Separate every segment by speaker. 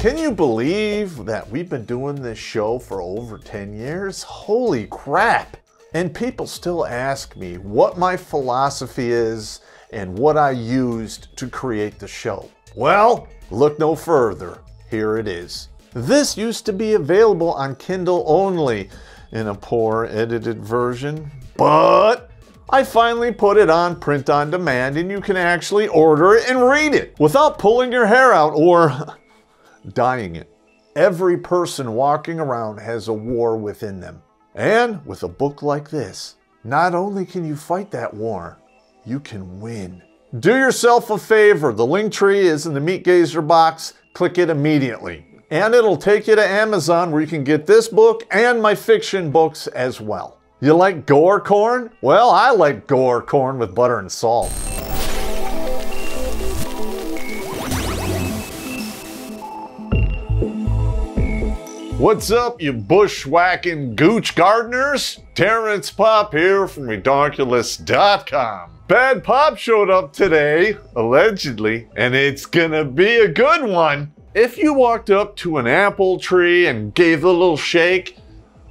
Speaker 1: Can you believe that we've been doing this show for over 10 years? Holy crap! And people still ask me what my philosophy is and what I used to create the show. Well, look no further. Here it is. This used to be available on Kindle only in a poor edited version, but I finally put it on print on demand and you can actually order it and read it without pulling your hair out or dyeing it. Every person walking around has a war within them. And with a book like this, not only can you fight that war, you can win. Do yourself a favor. The link tree is in the Meat Gazer box. Click it immediately. And it'll take you to Amazon where you can get this book and my fiction books as well. You like gore corn? Well, I like gore corn with butter and salt. What's up, you bushwhacking gooch gardeners? Terrence Popp here from Ridonkulous.com. Bad Pop showed up today, allegedly, and it's gonna be a good one. If you walked up to an apple tree and gave it a little shake,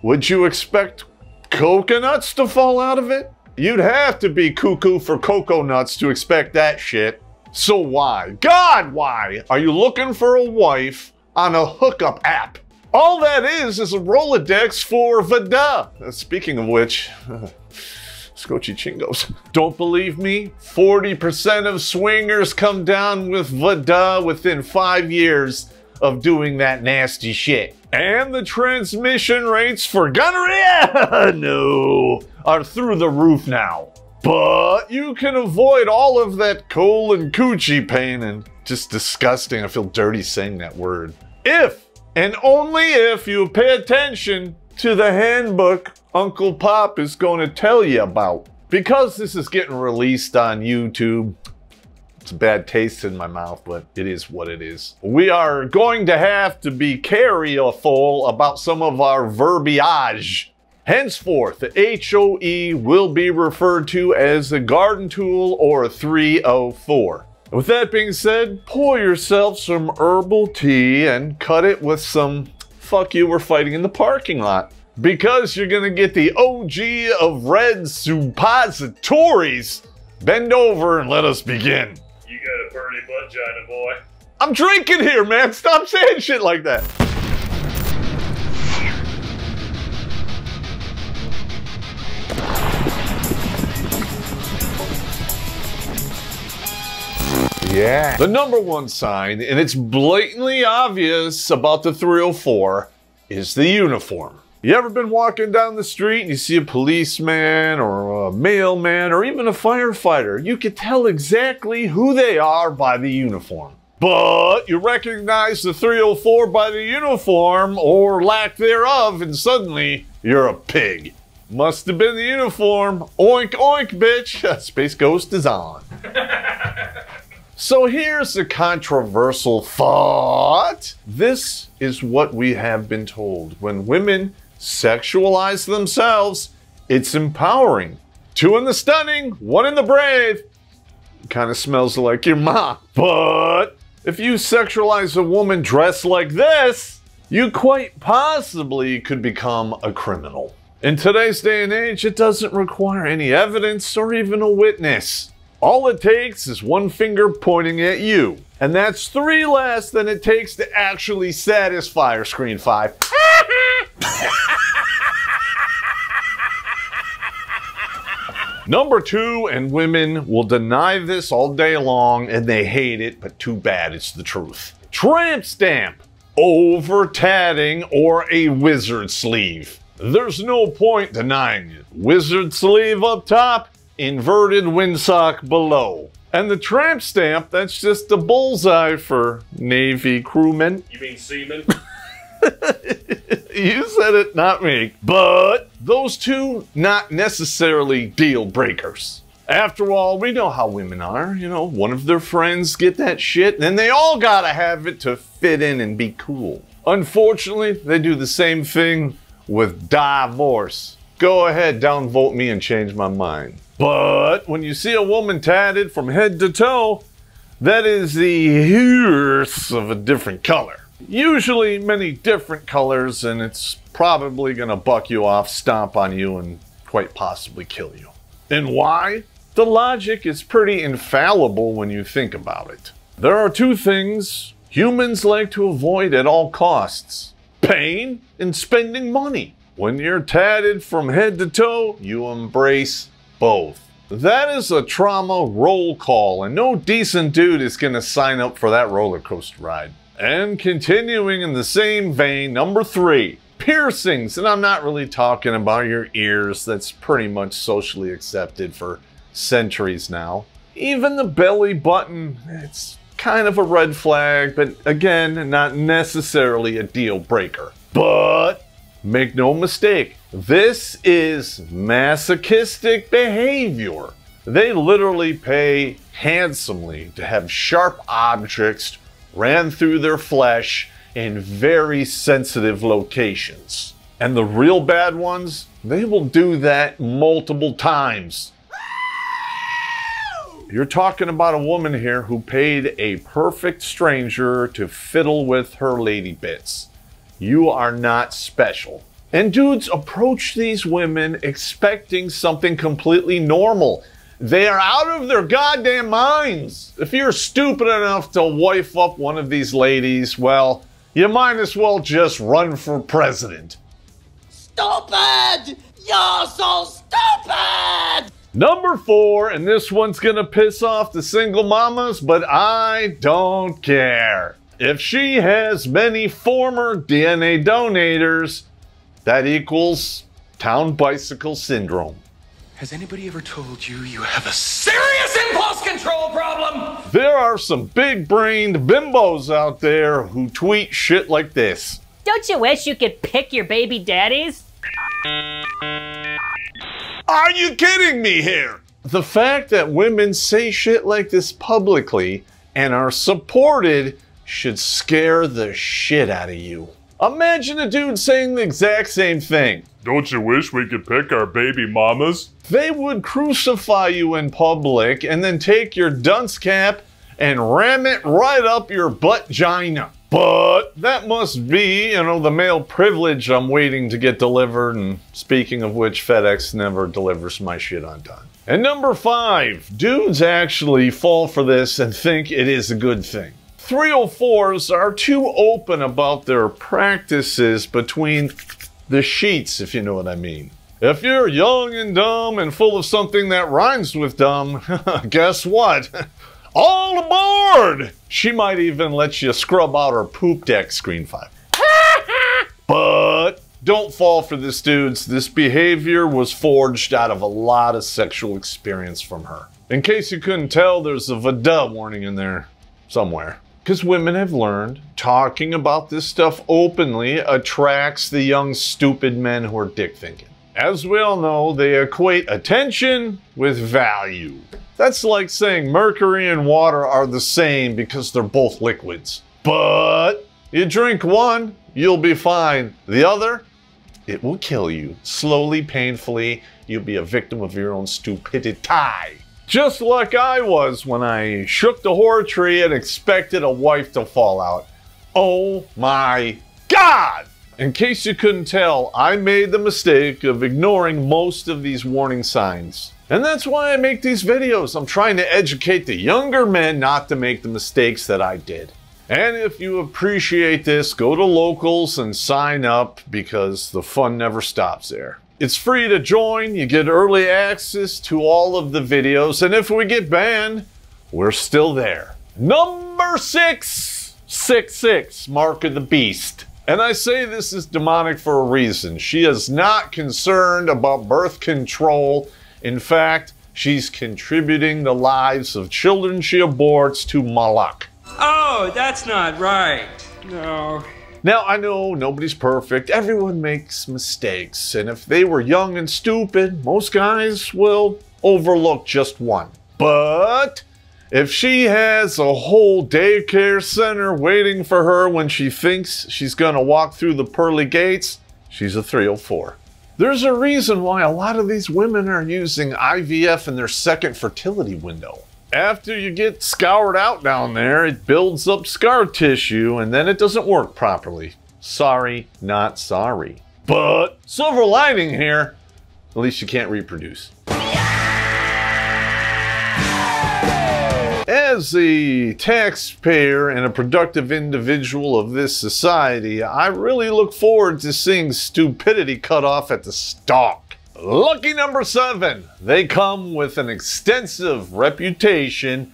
Speaker 1: would you expect coconuts to fall out of it? You'd have to be cuckoo for cocoa nuts to expect that shit. So why? God, why are you looking for a wife on a hookup app? All that is a Rolodex for Vada. Speaking of which, Scotchy Chingos. Don't believe me? 40% of swingers come down with Vada within 5 years of doing that nasty shit. And the transmission rates for gonorrhea, no, are through the roof now. But you can avoid all of that colon coochie pain and just disgusting. I feel dirty saying that word. If and only if you pay attention to the handbook Uncle Pop is going to tell you about. Because this is getting released on YouTube, it's a bad taste in my mouth, but it is what it is. We are going to have to be careful about some of our verbiage. Henceforth, the HOE will be referred to as a garden tool or a 304. With that being said, pour yourself some herbal tea and cut it with some fuck you, we're fighting in the parking lot. Because you're gonna get the OG of red suppositories. Bend over and let us begin.
Speaker 2: You got a pretty vagina, boy.
Speaker 1: I'm drinking here, man. Stop saying shit like that. Yeah. The number one sign, and it's blatantly obvious about the 304, is the uniform. You ever been walking down the street and you see a policeman or a mailman or even a firefighter? You can tell exactly who they are by the uniform. But you recognize the 304 by the uniform or lack thereof, and suddenly you're a pig. Must have been the uniform. Oink, oink, bitch. Space Ghost is on. So here's the controversial thought. This is what we have been told. When women sexualize themselves, it's empowering. 2 in the stunning, 1 in the brave. Kind of smells like your mom. But if you sexualize a woman dressed like this, you quite possibly could become a criminal. In today's day and age, it doesn't require any evidence or even a witness. All it takes is one finger pointing at you. And that's 3 less than it takes to actually satisfy her. Screen 5. Number 2, and women will deny this all day long and they hate it, but too bad, it's the truth. Tramp stamp, over tatting, or a wizard sleeve. There's no point denying it. Wizard sleeve up top, inverted windsock below. And the tramp stamp, that's just a bullseye for Navy crewmen.
Speaker 2: You mean seaman?
Speaker 1: You said it, not me. But those two, not necessarily deal breakers. After all, we know how women are. You know, one of their friends get that shit, and then they all gotta have it to fit in and be cool. Unfortunately, they do the same thing with divorce. Go ahead, downvote me and change my mind. But when you see a woman tatted from head to toe, that is the horse of a different color. Usually many different colors, and it's probably gonna buck you off, stomp on you, and quite possibly kill you. And why? The logic is pretty infallible when you think about it. There are two things humans like to avoid at all costs: pain and spending money. When you're tatted from head to toe, you embrace both. That is a trauma roll call, and no decent dude is gonna sign up for that roller coaster ride. And continuing in the same vein, number 3, piercings. And I'm not really talking about your ears. That's pretty much socially accepted for centuries now. Even the belly button, it's kind of a red flag, but again, not necessarily a deal breaker. But make no mistake, this is masochistic behavior. They literally pay handsomely to have sharp objects ran through their flesh in very sensitive locations. And the real bad ones, they will do that multiple times. You're talking about a woman here who paid a perfect stranger to fiddle with her lady bits. You are not special. And dudes approach these women expecting something completely normal. They are out of their goddamn minds. If you're stupid enough to wife up one of these ladies, well, you might as well just run for president.
Speaker 3: Stupid! You're so stupid!
Speaker 1: Number 4, and this one's gonna piss off the single mamas, but I don't care. If she has many former DNA donators, that equals town bicycle syndrome.
Speaker 4: Has anybody ever told you you have a serious impulse control problem?
Speaker 1: There are some big-brained bimbos out there who tweet shit like this.
Speaker 5: Don't you wish you could pick your baby daddies?
Speaker 1: Are you kidding me here? The fact that women say shit like this publicly and are supported should scare the shit out of you. Imagine a dude saying the exact same thing.
Speaker 2: Don't you wish we could pick our baby mamas?
Speaker 1: They would crucify you in public and then take your dunce cap and ram it right up your butt-gina. But that must be, the male privilege I'm waiting to get delivered. And speaking of which, FedEx never delivers my shit on time. And number 5, dudes actually fall for this and think it is a good thing. 304s are too open about their practices between the sheets, if you know what I mean. If you're young and dumb and full of something that rhymes with dumb, guess what? All aboard! She might even let you scrub out her poop deck screen 5. But don't fall for this, dudes. This behavior was forged out of a lot of sexual experience from her. In case you couldn't tell, there's a VADA warning in there somewhere. Because women have learned talking about this stuff openly attracts the young, stupid men who are dick thinking. As we all know, they equate attention with value. That's like saying mercury and water are the same because they're both liquids. But you drink one, you'll be fine. The other, it will kill you. Slowly, painfully, you'll be a victim of your own stupidity. Just like I was when I shook the horror tree and expected a wife to fall out. Oh my God! In case you couldn't tell, I made the mistake of ignoring most of these warning signs. And that's why I make these videos. I'm trying to educate the younger men not to make the mistakes that I did. And if you appreciate this, go to Locals and sign up because the fun never stops there. It's free to join, you get early access to all of the videos, and if we get banned, we're still there. Number 666, Mark of the Beast. And I say this is demonic for a reason. She is not concerned about birth control. In fact, she's contributing the lives of children she aborts to Moloch.
Speaker 6: Oh, that's not right. No.
Speaker 1: Now, I know nobody's perfect. Everyone makes mistakes. And if they were young and stupid, most guys will overlook just one. But if she has a whole daycare center waiting for her when she thinks she's gonna walk through the pearly gates, she's a 304. There's a reason why a lot of these women are using IVF in their second fertility window. after you get scoured out down there, it builds up scar tissue and then it doesn't work properly. Sorry, not sorry. But silver lining here, at least you can't reproduce. As a taxpayer and a productive individual of this society, I really look forward to seeing stupidity cut off at the stalk. Lucky number 7. They come with an extensive reputation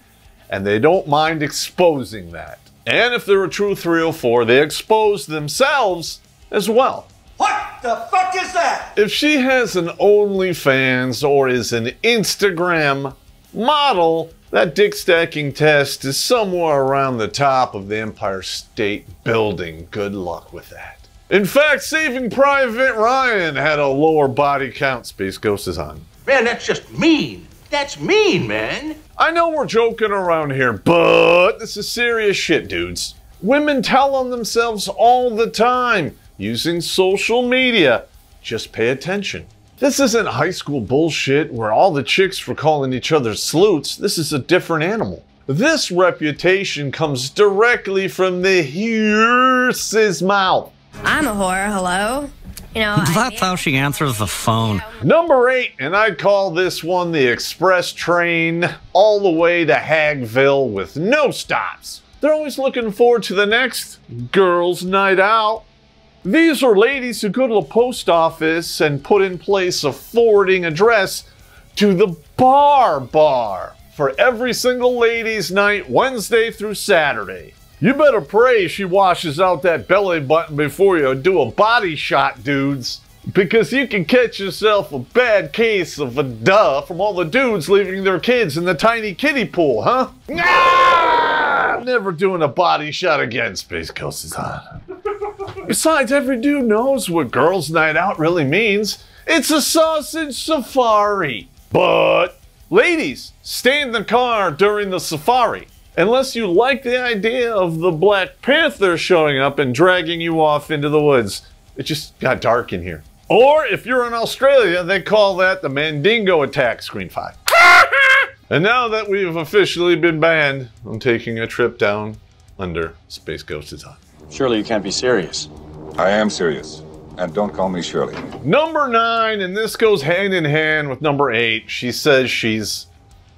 Speaker 1: and they don't mind exposing that. And if they're a true 304, they expose themselves as well.
Speaker 3: What the fuck is that?
Speaker 1: If she has an OnlyFans or is an Instagram model, that dick stacking test is somewhere around the top of the Empire State Building. Good luck with that. In fact, Saving Private Ryan had a lower body count. Space Ghost is on.
Speaker 4: Man, that's just mean. That's mean, man.
Speaker 1: I know we're joking around here, but this is serious shit, dudes. Women tell on themselves all the time using social media. Just pay attention. This isn't high school bullshit where all the chicks were calling each other sleuths. This is a different animal. This reputation comes directly from the horse's mouth.
Speaker 7: I'm a whore, hello? You know,
Speaker 8: that's how she answers the phone.
Speaker 1: Number 8, and I call this one the express train all the way to Hagville with no stops. They're always looking forward to the next girls' night out. These are ladies who go to the post office and put in place a forwarding address to the bar for every single ladies' night, Wednesday through Saturday. You better pray she washes out that belly button before you do a body shot, dudes. Because you can catch yourself a bad case of a duh from all the dudes leaving their kids in the tiny kiddie pool, huh? I'm never doing a body shot again, Space Ghost is on. Besides, every dude knows what girls' night out really means. It's a sausage safari. But, ladies, stay in the car during the safari. Unless you like the idea of the Black Panther showing up and dragging you off into the woods. It just got dark in here. Or, if you're in Australia, they call that the Mandingo attack, Screen 5. And now that we've officially been banned, I'm taking a trip down under. Space Ghost is on.
Speaker 9: Surely you can't be serious.
Speaker 10: I am serious. And don't call me Shirley.
Speaker 1: Number 9, and this goes hand in hand with number 8. She says she's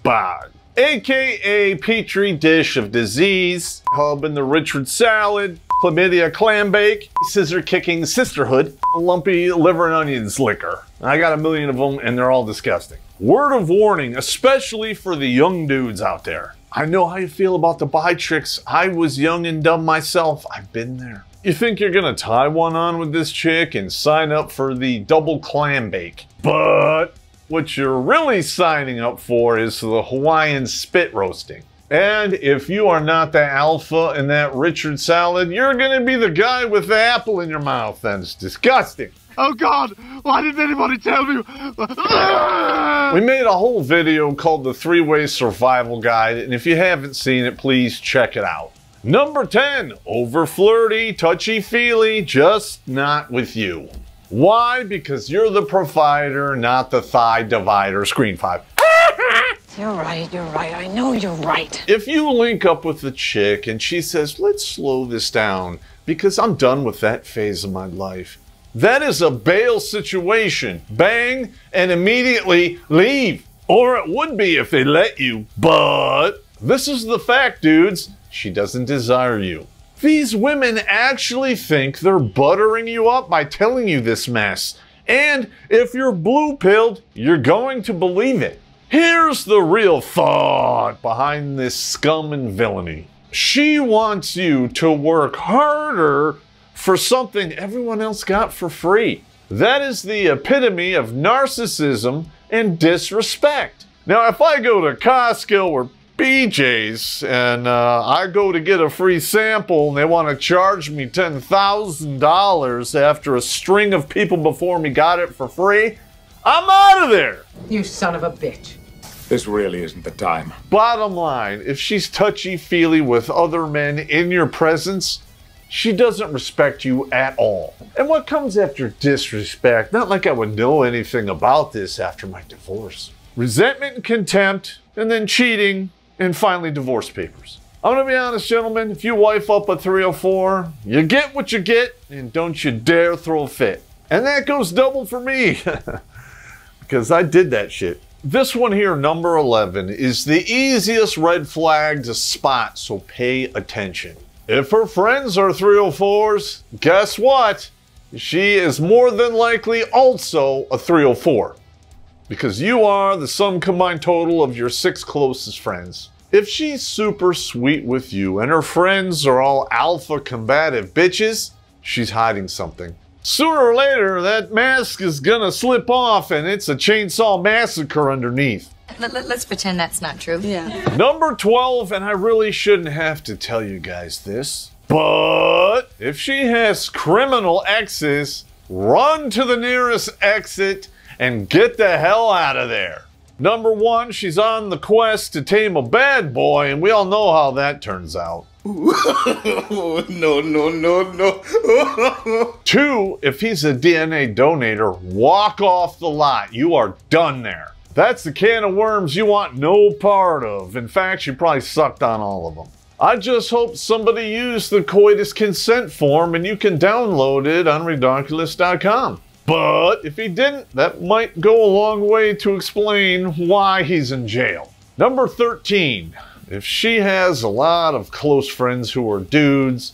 Speaker 1: bog. AKA Petri dish of disease, hub in the Richard salad, chlamydia clam bake, scissor kicking sisterhood, lumpy liver and onions liquor. I got a million of them and they're all disgusting. Word of warning, especially for the young dudes out there. I know how you feel about the bi tricks. I was young and dumb myself. I've been there. You think you're gonna tie one on with this chick and sign up for the double clam bake. But what you're really signing up for is the Hawaiian spit roasting. And if you are not the alpha in that Richard salad, you're gonna be the guy with the apple in your mouth. That's disgusting.
Speaker 2: Oh God, why didn't anybody tell me?
Speaker 1: We made a whole video called the 3-Way Survival Guide, and if you haven't seen it, please check it out. Number 10, over flirty, touchy-feely, just not with you. Why? Because you're the provider, not the thigh divider. Screen 5.
Speaker 7: You're right, I know you're right.
Speaker 1: If you link up with the chick and she says, let's slow this down because I'm done with that phase of my life, that is a bail situation. Bang and immediately leave. Or it would be if they let you. But this is the fact, dudes. She doesn't desire you. These women actually think they're buttering you up by telling you this mess. And if you're blue-pilled, you're going to believe it. Here's the real thought behind this scum and villainy. She wants you to work harder for something everyone else got for free. That is the epitome of narcissism and disrespect. Now, if I go to Costco or BJ's and I go to get a free sample and they want to charge me $10,000 after a string of people before me got it for free, I'm out of there.
Speaker 11: You son of a bitch.
Speaker 10: This really isn't the time.
Speaker 1: Bottom line, if she's touchy-feely with other men in your presence, she doesn't respect you at all. And what comes after disrespect? Not like I would know anything about this after my divorce. Resentment and contempt, and then cheating, and finally divorce papers. I'm gonna be honest, gentlemen, if you wife up a 304, you get what you get, and don't you dare throw a fit. And that goes double for me, because I did that shit. This one here, number 11, is the easiest red flag to spot, so pay attention. If her friends are 304s, guess what? She is more than likely also a 304. Because you are the sum combined total of your 6 closest friends. If she's super sweet with you and her friends are all alpha combative bitches, she's hiding something. Sooner or later, that mask is gonna slip off and it's a chainsaw massacre underneath.
Speaker 11: Let's pretend that's not true. Yeah.
Speaker 1: Number 12, and I really shouldn't have to tell you guys this, but if she has criminal exes, run to the nearest exit and get the hell out of there. Number 1, she's on the quest to tame a bad boy, and we all know how that turns out.
Speaker 2: No.
Speaker 1: 2, if he's a DNA donator, walk off the lot. You are done there. That's the can of worms you want no part of. In fact, you probably sucked on all of them. I just hope somebody used the coitus consent form and you can download it on Redonkulous.com. But if he didn't, that might go a long way to explain why he's in jail. Number 13, if she has a lot of close friends who are dudes,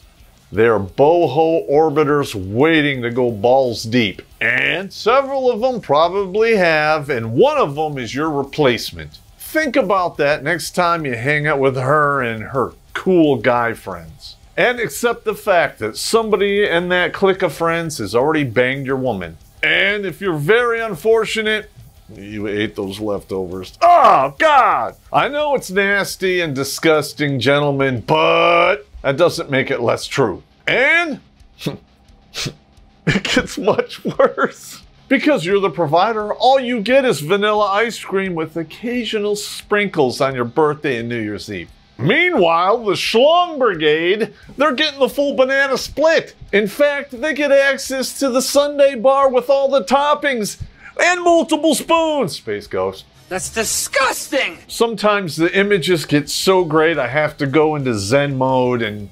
Speaker 1: they're boho orbiters waiting to go balls deep. And several of them probably have, and one of them is your replacement. Think about that next time you hang out with her and her cool guy friends. And accept the fact that somebody in that clique of friends has already banged your woman. And if you're very unfortunate, you ate those leftovers. Oh, God! I know it's nasty and disgusting, gentlemen, but that doesn't make it less true. And it gets much worse. Because you're the provider, all you get is vanilla ice cream with occasional sprinkles on your birthday and New Year's Eve. Meanwhile, the Schlong Brigade, they're getting the full banana split. In fact, they get access to the sundae bar with all the toppings and multiple spoons. Space Ghost.
Speaker 6: That's disgusting!
Speaker 1: Sometimes the images get so great I have to go into Zen mode and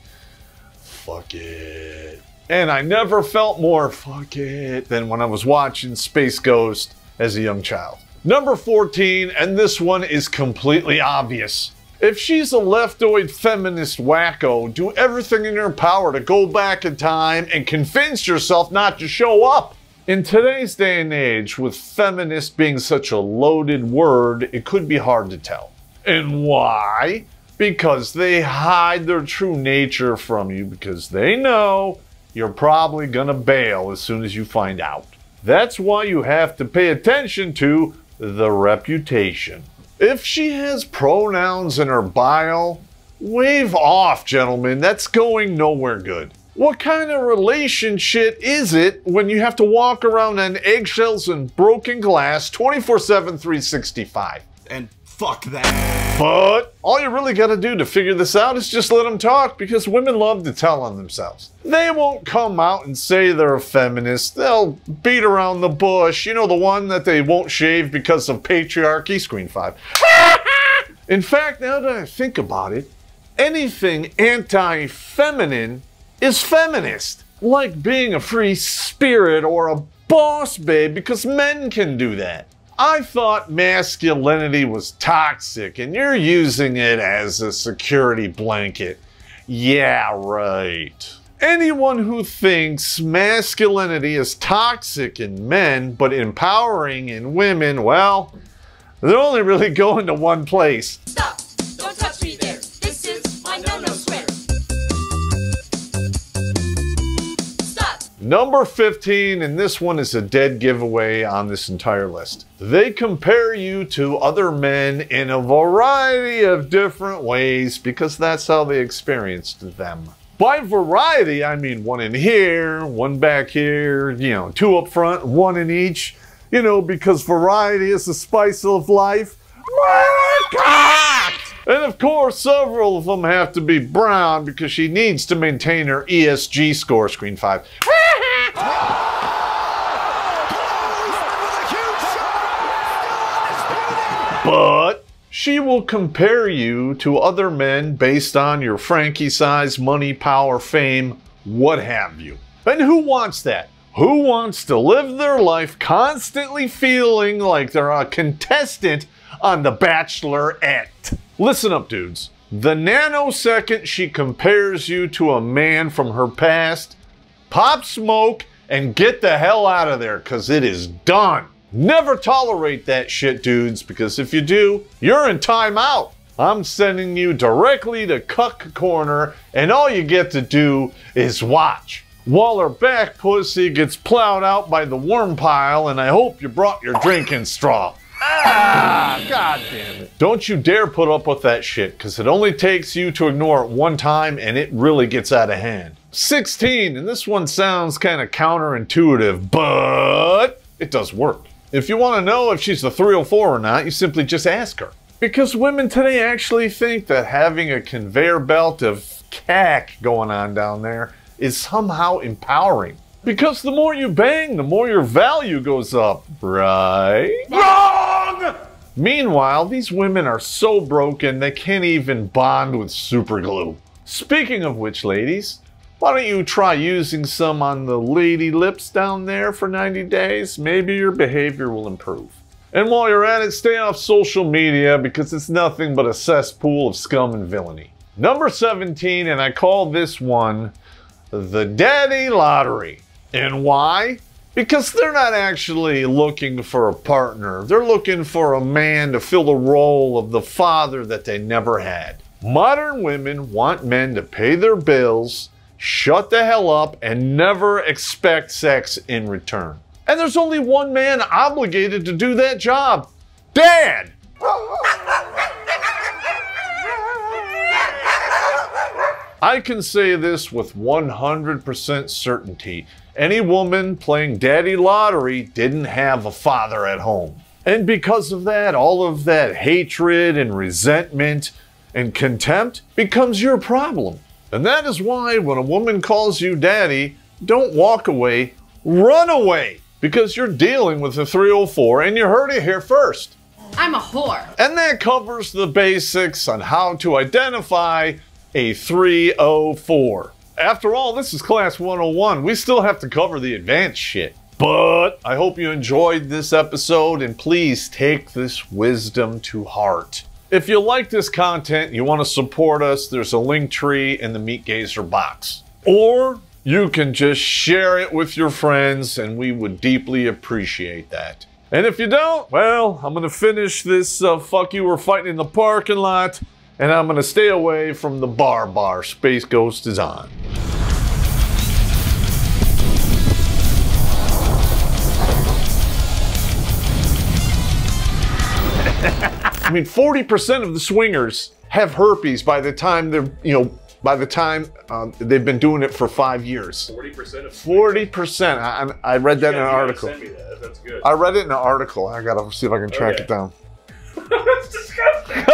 Speaker 1: fuck it. And I never felt more fuck it than when I was watching Space Ghost as a young child. Number 14, and this one is completely obvious. If she's a leftoid feminist wacko, do everything in your power to go back in time and convince yourself not to show up. In today's day and age, with feminist being such a loaded word, it could be hard to tell. And why? Because they hide their true nature from you because they know you're probably gonna bail as soon as you find out. That's why you have to pay attention to the reputation. If she has pronouns in her bio, wave off, gentlemen. That's going nowhere good. What kind of relationship is it when you have to walk around on eggshells and broken glass 24/7, 365?
Speaker 2: And fuck that.
Speaker 1: But all you really gotta do to figure this out is just let them talk, because women love to tell on themselves. They won't come out and say they're a feminist. They'll beat around the bush. You know, the one that they won't shave because of patriarchy, screen 5. In fact, now that I think about it, anything anti-feminine is feminist. Like being a free spirit or a boss babe, because men can do that. I thought masculinity was toxic and you're using it as a security blanket. Yeah, right. Anyone who thinks masculinity is toxic in men but empowering in women, well, they're only really going to one place.
Speaker 11: Stop! Don't touch me there. This is my no-no square. Stop!
Speaker 1: Number 15, and this one is a dead giveaway on this entire list. They compare you to other men in a variety of different ways because that's how they experienced them. By variety, I mean one in here, one back here, you know, two up front, one in each. You know, because variety is the spice of life. And of course, several of them have to be brown because she needs to maintain her ESG score, screen 5. But She will compare you to other men based on your Frankie size, money, power, fame, what have you. And who wants that? Who wants to live their life constantly feeling like they're a contestant on The Bachelorette? Listen up, dudes. The nanosecond she compares you to a man from her past, pop smoke and get the hell out of there, because it is done. Never tolerate that shit, dudes, because if you do, you're in timeout. I'm sending you directly to Cuck Corner, and all you get to do is watch while her back pussy gets plowed out by the worm pile, and I hope you brought your drinking straw. Ah, god damn it. Don't you dare put up with that shit, because it only takes you to ignore it one time, and it really gets out of hand. 16, and this one sounds kind of counterintuitive, but it does work. If you want to know if she's a 304 or not, you simply just ask her. Because women today actually think that having a conveyor belt of cack going on down there is somehow empowering. Because the more you bang, the more your value goes up, right? Wrong! Meanwhile, these women are so broken they can't even bond with super glue. Speaking of which, ladies, why don't you try using some on the lady lips down there for 90 days? Maybe your behavior will improve. And while you're at it, stay off social media because it's nothing but a cesspool of scum and villainy. Number 17, and I call this one the Daddy Lottery. And why? Because they're not actually looking for a partner. They're looking for a man to fill the role of the father that they never had. Modern women want men to pay their bills, shut the hell up, and never expect sex in return. And there's only one man obligated to do that job. Dad! I can say this with 100% certainty. Any woman playing Daddy Lottery didn't have a father at home. And because of that, all of that hatred and resentment and contempt becomes your problem. And that is why when a woman calls you daddy, don't walk away, run away. Because you're dealing with a 304 and you heard it here first.
Speaker 11: I'm a whore.
Speaker 1: And that covers the basics on how to identify a 304. After all, this is Class 101. We still have to cover the advanced shit. But I hope you enjoyed this episode and please take this wisdom to heart. If you like this content and you want to support us, there's a link tree in the Meat Gazer box. Or you can just share it with your friends and we would deeply appreciate that. And if you don't, well, I'm going to finish this fuck you, we're fighting in the parking lot, and I'm going to stay away from the bar. Space Ghost is on. I mean, 40% of the swingers have herpes by the time they're, they've been doing it for 5 years.
Speaker 12: 40% of
Speaker 1: 40%. I read that in an article.
Speaker 12: Send me that. That's good.
Speaker 1: I read it in an article. I gotta see if I can track it down.
Speaker 12: That's disgusting.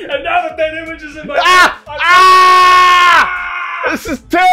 Speaker 12: And now that image is in my
Speaker 1: This is terrible.